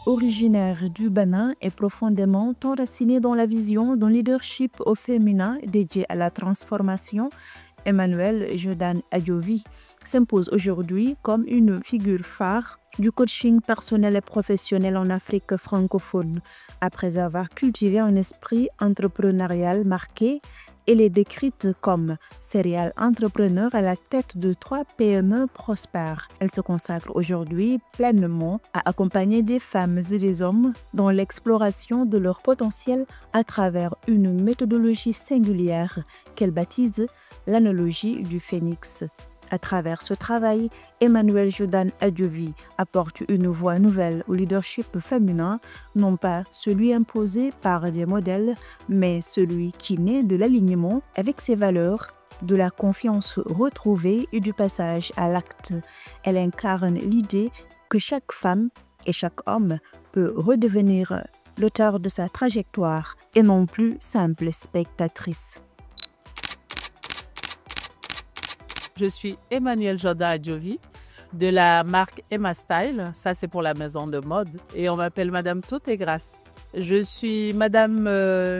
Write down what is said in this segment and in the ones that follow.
Originaire du Bénin et profondément enracinée dans la vision d'un leadership au féminin dédié à la transformation, Emmanuelle Jordan Adjovi s'impose aujourd'hui comme une figure phare du coaching personnel et professionnel en Afrique francophone. Après avoir cultivé un esprit entrepreneurial marqué, elle est décrite comme serial entrepreneur à la tête de 3 PME prospères. Elle se consacre aujourd'hui pleinement à accompagner des femmes et des hommes dans l'exploration de leur potentiel à travers une méthodologie singulière qu'elle baptise l'analogie du phénix. À travers ce travail, Emmanuelle Jordan Adjovi apporte une voix nouvelle au leadership féminin, non pas celui imposé par des modèles, mais celui qui naît de l'alignement avec ses valeurs, de la confiance retrouvée et du passage à l'acte. Elle incarne l'idée que chaque femme et chaque homme peut redevenir l'auteur de sa trajectoire et non plus simple spectatrice. Je suis Emmanuelle Jordan Adjovi de la marque Emma Style. Ça, c'est pour la maison de mode. Et on m'appelle Madame Tout est Grâce. Je suis Madame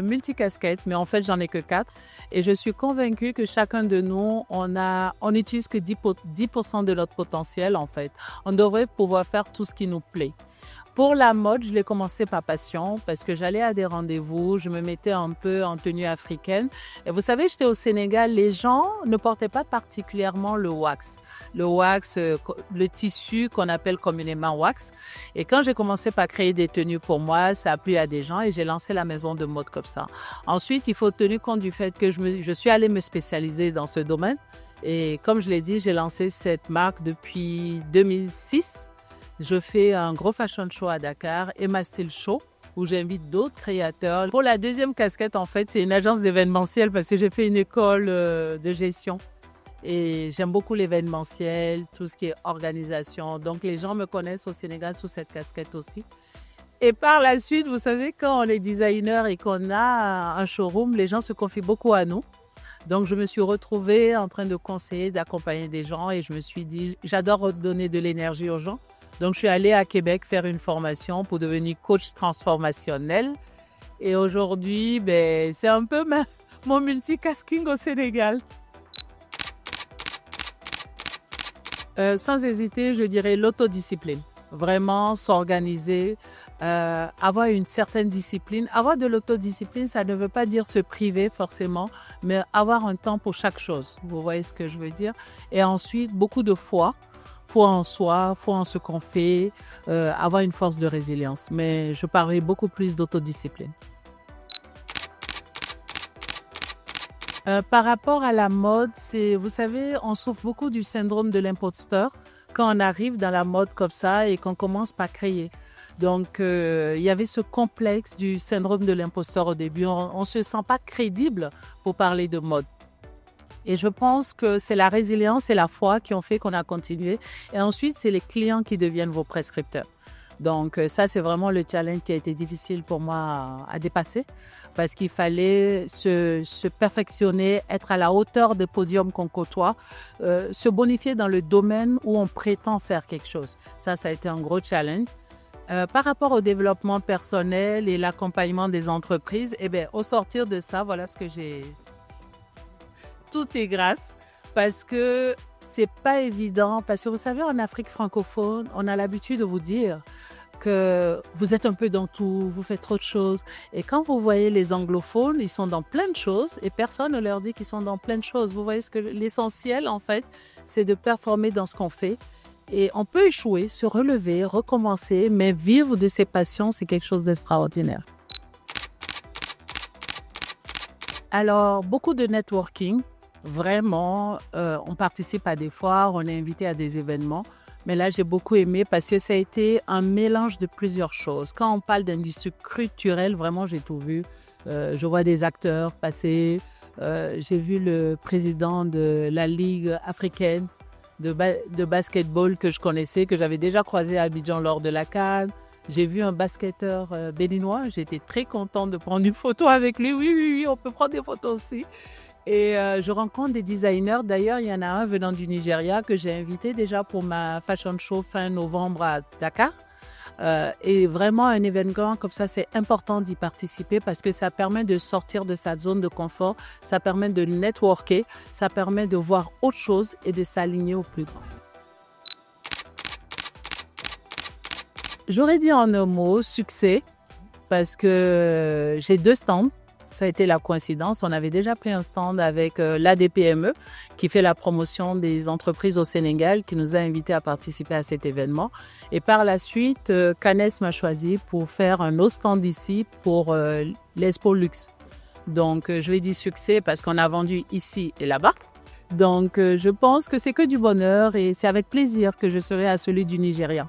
multicasquette, mais en fait, j'en ai que 4. Et je suis convaincue que chacun de nous, on n'utilise que 10% de notre potentiel, en fait. On devrait pouvoir faire tout ce qui nous plaît. Pour la mode, je l'ai commencé par passion parce que j'allais à des rendez-vous, je me mettais un peu en tenue africaine. Et vous savez, j'étais au Sénégal, les gens ne portaient pas particulièrement le wax. Le wax, le tissu qu'on appelle communément wax. Et quand j'ai commencé par créer des tenues pour moi, ça a plu à des gens et j'ai lancé la maison de mode comme ça. Ensuite, il faut tenir compte du fait que je suis allée me spécialiser dans ce domaine. Et comme je l'ai dit, j'ai lancé cette marque depuis 2006. Je fais un gros fashion show à Dakar, Emma Style Show, où j'invite d'autres créateurs. Pour la deuxième casquette, en fait, c'est une agence d'événementiel parce que j'ai fait une école de gestion. Et j'aime beaucoup l'événementiel, tout ce qui est organisation. Donc, les gens me connaissent au Sénégal sous cette casquette aussi. Et par la suite, vous savez, quand on est designer et qu'on a un showroom, les gens se confient beaucoup à nous. Donc, je me suis retrouvée en train de conseiller, d'accompagner des gens et je me suis dit, j'adore redonner de l'énergie aux gens. Donc, je suis allée à Québec faire une formation pour devenir coach transformationnel. Et aujourd'hui, c'est un peu mon multicasking au Sénégal. Sans hésiter, je dirais l'autodiscipline. Vraiment s'organiser, avoir une certaine discipline. Avoir de l'autodiscipline, ça ne veut pas dire se priver forcément, mais avoir un temps pour chaque chose. Vous voyez ce que je veux dire? Et ensuite, beaucoup de foi. Foi en soi, foi en ce qu'on fait, avoir une force de résilience. Mais je parlerai beaucoup plus d'autodiscipline. Par rapport à la mode, vous savez, on souffre beaucoup du syndrome de l'imposteur quand on arrive dans la mode comme ça et qu'on commence par créer. Donc, il y avait ce complexe du syndrome de l'imposteur au début. On ne se sent pas crédible pour parler de mode. Et je pense que c'est la résilience et la foi qui ont fait qu'on a continué. Et ensuite, c'est les clients qui deviennent vos prescripteurs. Donc ça, c'est vraiment le challenge qui a été difficile pour moi à dépasser parce qu'il fallait se perfectionner, être à la hauteur des podiums qu'on côtoie, se bonifier dans le domaine où on prétend faire quelque chose. Ça a été un gros challenge. Par rapport au développement personnel et l'accompagnement des entreprises, au sortir de ça, voilà ce que j'ai... Tout est grâce parce que c'est pas évident. Parce que vous savez, en Afrique francophone, on a l'habitude de vous dire que vous êtes un peu dans tout, vous faites trop de choses. Et quand vous voyez les anglophones, ils sont dans plein de choses et personne ne leur dit qu'ils sont dans plein de choses. Vous voyez ce que l'essentiel, en fait, c'est de performer dans ce qu'on fait. Et on peut échouer, se relever, recommencer, mais vivre de ses passions, c'est quelque chose d'extraordinaire. Alors, beaucoup de networking. Vraiment, on participe à des foires, on est invité à des événements. Mais là, j'ai beaucoup aimé parce que ça a été un mélange de plusieurs choses. Quand on parle d'industrie culturelle, vraiment, j'ai tout vu. Je vois des acteurs passer. J'ai vu le président de la Ligue africaine de basketball que je connaissais, que j'avais déjà croisé à Abidjan lors de la CAN. J'ai vu un basketteur béninois. J'étais très contente de prendre une photo avec lui. Oui, on peut prendre des photos aussi. Et je rencontre des designers. D'ailleurs, il y en a un venant du Nigeria que j'ai invité déjà pour ma fashion show fin novembre à Dakar. Et vraiment, un événement comme ça, c'est important d'y participer parce que ça permet de sortir de sa zone de confort, ça permet de networker, ça permet de voir autre chose et de s'aligner au plus grand. J'aurais dit en un mot, succès, parce que j'ai 2 stands. Ça a été la coïncidence. On avait déjà pris un stand avec l'ADPME qui fait la promotion des entreprises au Sénégal, qui nous a invités à participer à cet événement. Et par la suite, Cannes m'a choisi pour faire un autre stand ici pour l'Expo Luxe. Donc, je vais dire succès parce qu'on a vendu ici et là-bas. Donc, je pense que c'est que du bonheur et c'est avec plaisir que je serai à celui du Nigeria.